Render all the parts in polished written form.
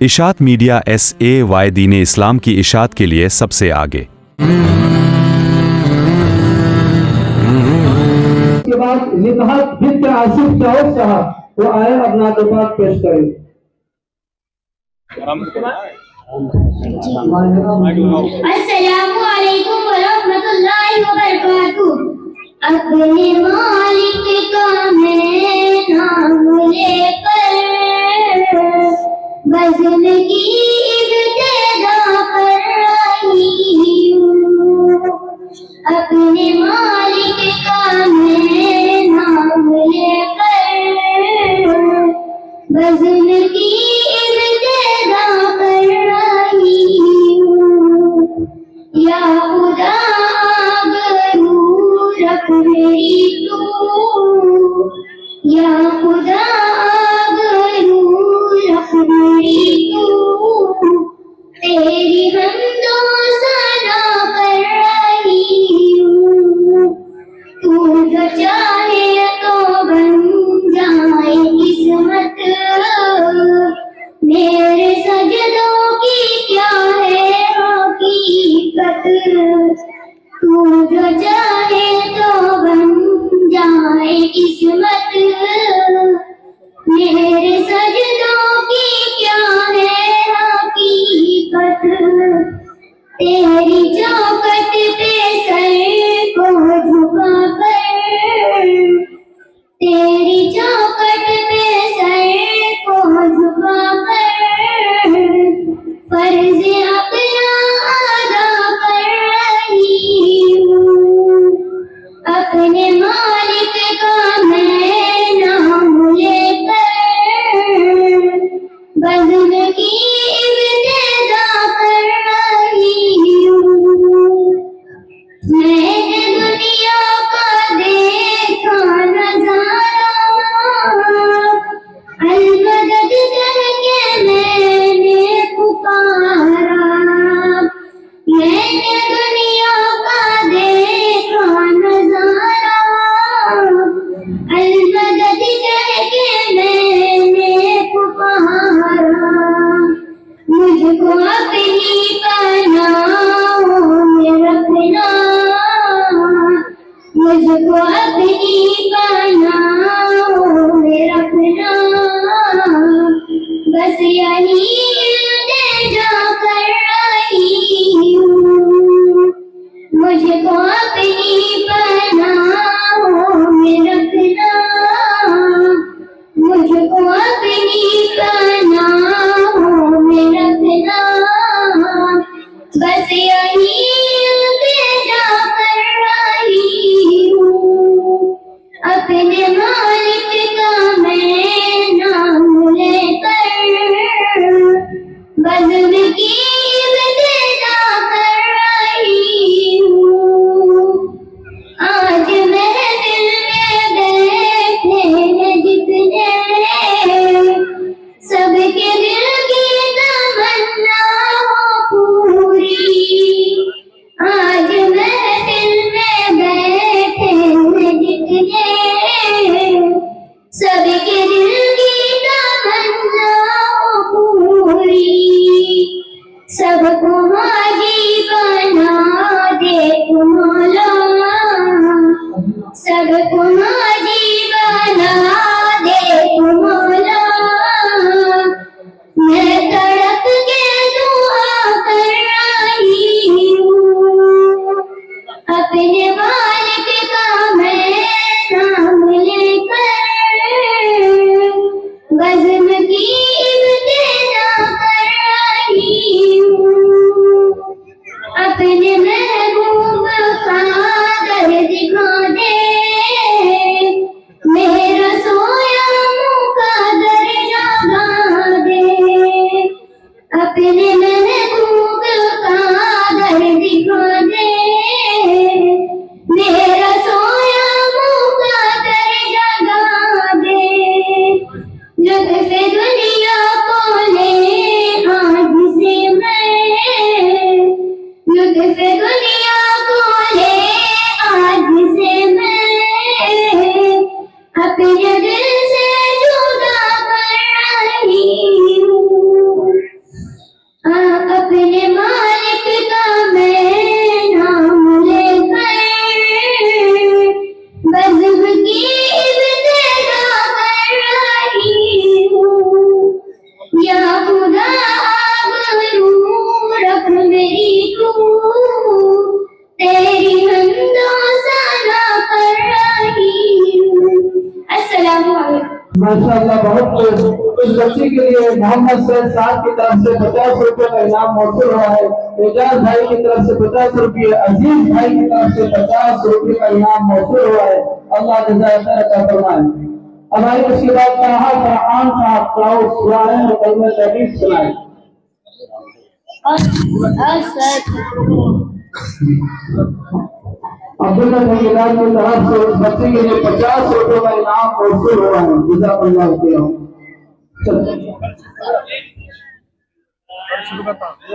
اشاعت media SAY دین اسلام کی اشاعت کے لیے سب سے آگے۔ اس کے بعد نکہت بنت آصف چاہت صاحب وہ آئے اپنا دفعات پیش کریں۔ السلام علیکم ورحمۃ اللہ وبرکاتہ۔ اپنے مالک کا میں نام لے کر بزم کی ابتدا کر رہی ہوں۔ اپنے مالک کا میں نام لے کر بزم کی ابتدا کر رہی ہوں۔ یا خدا آبرو رکھ میری تو، یا خدا آبرو رکھ میری تو، تیری حمد و ثنا کر رہی ہوں۔ تو جو چاہے تو بن جائے قسمت، میرے سجدوں کی کیا ہے حقیقت۔ تو جو چاہے تو بن جائے قسمت، میرے سجدوں کی کیا ہے حقیقت۔ تیری چوکھٹ پہ سر کو جھکا کر، تیری چوکھٹ پہ سر کو جھکا کر فرض اپنا ادا کر رہی ہوں۔ اپنے مالک کا میں نام لے کر بزم کی ابتدا کر رہی ہوں۔ میں نے دنیا کا دیکھا نظارہ، المدد کہہ کے میں نے پکارا۔ میں نے دنیا کا دیکھا نظارہ، المدد کہہ کے میں نے پکارا۔ इस बच्ची के लिए मोहम्मद सैयद साहब की तरफ से 50 रुपए का इनाम मौसूल हुआ है। एजाज भाई की तरफ से 50 रुपये, अजीज भाई की तरफ से 50 रुपये का इनाम मौसूल हुआ है। अल्लाह जज़ाए खैर अता फरमाए। अब आइए उसके बाद ताहा फरहान साहब क्लाउस सुनाए और कलमे तहरीफ सुनाए। अब्दुल्ला फकीलाल की तरफ से उस बच्चे के लिए 50 रुपए का इनाम मौसूल हुआ है। जज़ाकल्लाहु खैरन।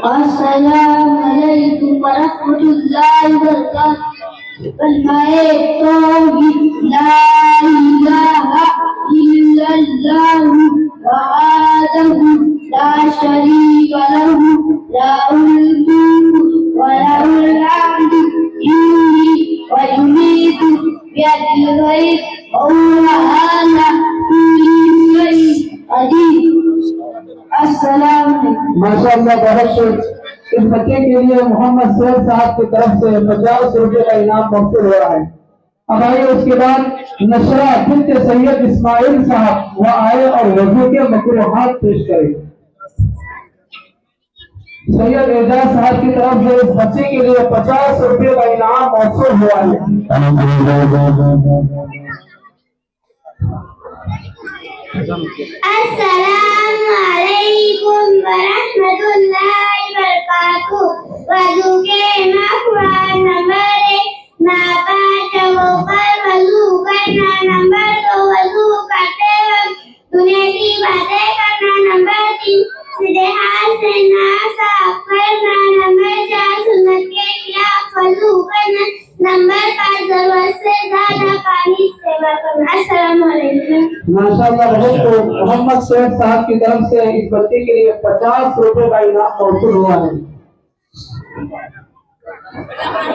अस्सलामु अलैकुम वरहमतुल्लाहि वबरकातुहू। कलमाए तौहीद ला इलाहा इल्लल्लाहु वहदहू ला शरीका लहू लहुल मुल्कु व लहुल हम्दु युहयी व युमीतु बियदिल गैब व हुवा अला कुल्ली शैइन कदीर। अस्सलाम वालेकुम। माशाअल्लाह, बहुत शुक्र। इस बच्चे के लिए मोहम्मद सैयद साहब की तरफ से 50 रुपए का इनाम मौसूल हो रहा है। अब आइए उसके बाद नशरा बिन्त सैयद इस्माइल साहब वो आए और वजू के मकरूहात पेश करें। सैयद एजाज साहब की तरफ से इस बच्चे के लिए 50 रुपए का इनाम मौसूल हुआ है। अस्सलामु अलैकुम वरहमतुल्लाहि वबरकातुहू। वज़ू के मकरूहात नंबर 1 नापाक होकर वज़ू करना। नंबर 2 वज़ू करते वक्त दुनिया की बातें करना। नंबर 3 सीधे हाथ से नाक साफ करना। नंबर 4 सुन्नत के खिलाफ वज़ू करना। नंबर 5 जरूरत से ज्यादा पानी इस्तेमाल करना। अस्सलामु अलैकुम। माशाअल्लाह, बहुत मोहम्मद सैयद साहब की तरफ से इस बच्चे के लिए 50 रुपए का इनाम मौसूल हुआ है।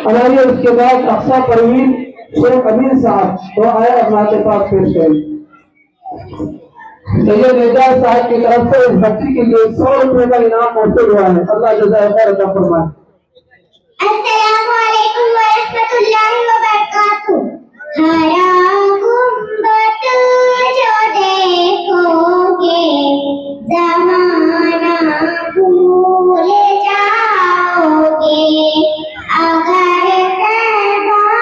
और आइए उसके बाद अक्सा परवीन शेख अमीन साहब तो आए अपना पास पेश करें। सैयद एजाज साहब की तरफ से इस बच्चे के लिए 100 रुपए का इनाम मौसूल हुआ है। अल्लाह जज़ाए खैर अता फरमाए। अस्सलामु अलैकुम वरहमतुल्लाहि वबरकातुहू। हरा गुंबद जो देखोगे ज़माना भूल जाओगे। अगर तौबा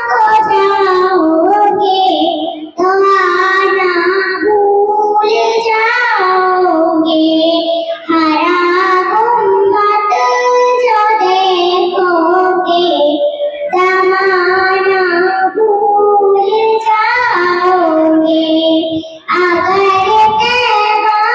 को जाओगे तो आना भूल जाओगे। हरा गुंबद जो देखोगे ज़माना भूल जाओगे। अगर तौबा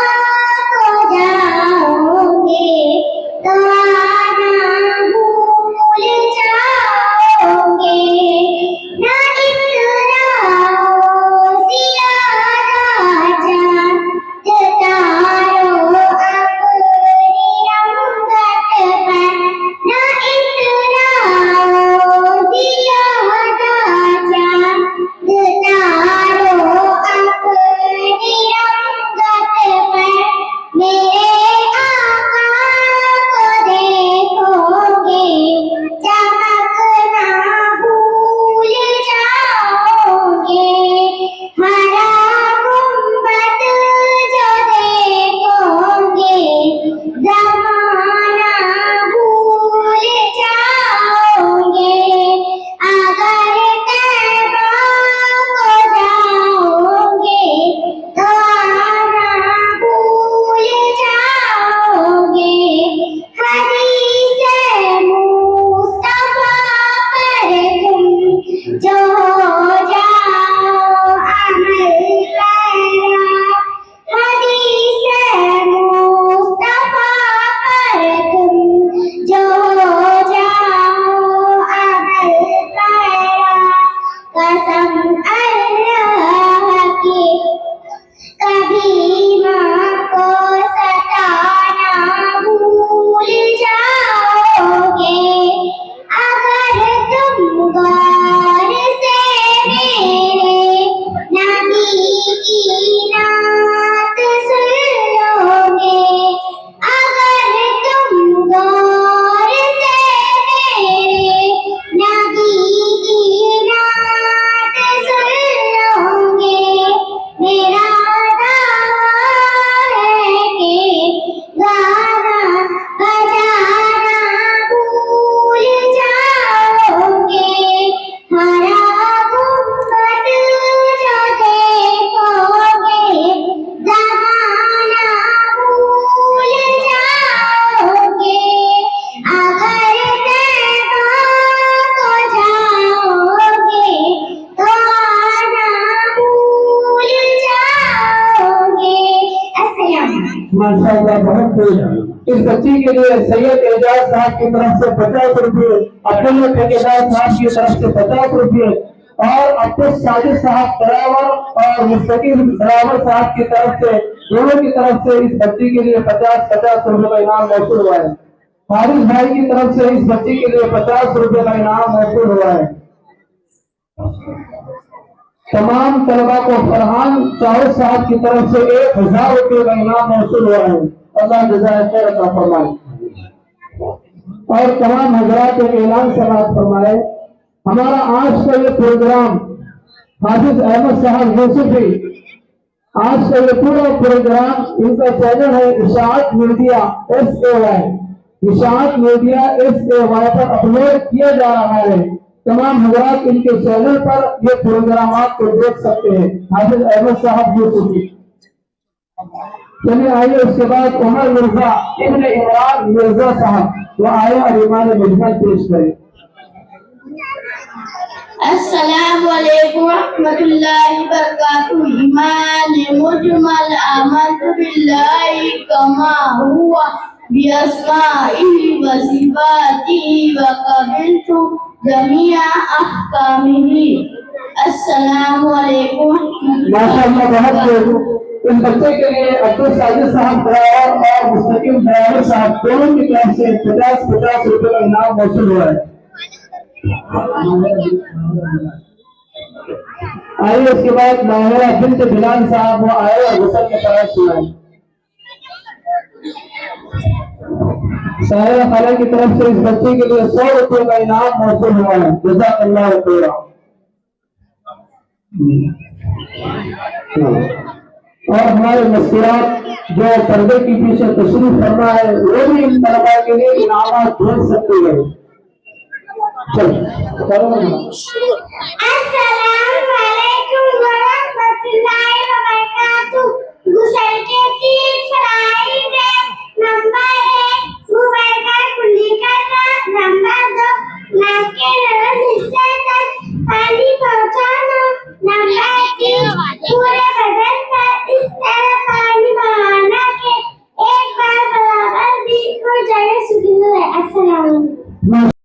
माशाअल्लाह बहुत खूब। इस बच्ची के लिए सैयद एजाज साहब की तरफ से 50 रुपये, अब्दुल्ला ठेकेदार साहब की तरफ से 50 रुपये और अब्दुल साजिद साहब ड्राइवर और मुस्तकीम ड्राइवर साहब की तरफ से, दोनों की तरफ से इस बच्ची के लिए 50-50 रुपये का इनाम मौसूल हुआ है। हारिस भाई की तरफ से इस बच्ची के लिए 50 रुपये का इनाम मौसूल हुआ है। तमाम तलबा को फरहान चावल साहब की तरफ से 1000 रुपये का इनाम मौसूल हुआ है। अल्लाह जज़ाए खैर अता फरमाए। और तमाम हजरात एक ऐलान समाअत फरमाए, हमारा आज का ये प्रोग्राम हाफिज अहमद साहब यूसुफी, आज का ये पूरा प्रोग्राम इनका चैनल है इशाअत मीडिया SAY, इशाअत मीडिया SAY पर अपलोड किया जा रहा है। तमाम हजरात इनके चैनल पर ये प्रोग्राम आपको देख सकते हैं। हाफिज अहमद साहब यूसुफी। चलिए आइए, उसके बाद उमर मिर्जा इब्न इमरान मिर्जा साहब वो आए और ईमान मुजमल पेश करें। अस्सलामु अलैकुम रहमतुल्लाहि व बरकातुहू। ईमान मुजमल आमन्तु बिल्लाहि कमा हुवा बिअस्माइही व सिफातिही व क़बिलतु जमीअ अहकामिही। अस्सलामु अलैकुम। माशाअल्लाह बहुत खूब। इस बच्चे के लिए अब्दुल साजिद साहब ड्राइवर और मुस्तकीम ड्राइवर साहब दोनों की तरफ से 50-50 रुपये का इनाम मौसूल हुआ है। आइए, उसके बाद माहिरा बिन्त बिलाल साहब वो आए और गुसल के तरह सुनाए। साहिरा खाला की तरफ से इस बच्चे के लिए 100 रुपये का इनाम मौसूल हुआ है। जज़ाकल्लाह खैरा। और हमारे मस्कुरात जो पर्दे के पीछे तशरीफ फरमा है वो भी इन तलबा के लिए इनामात भेज सकते हैं। चलो।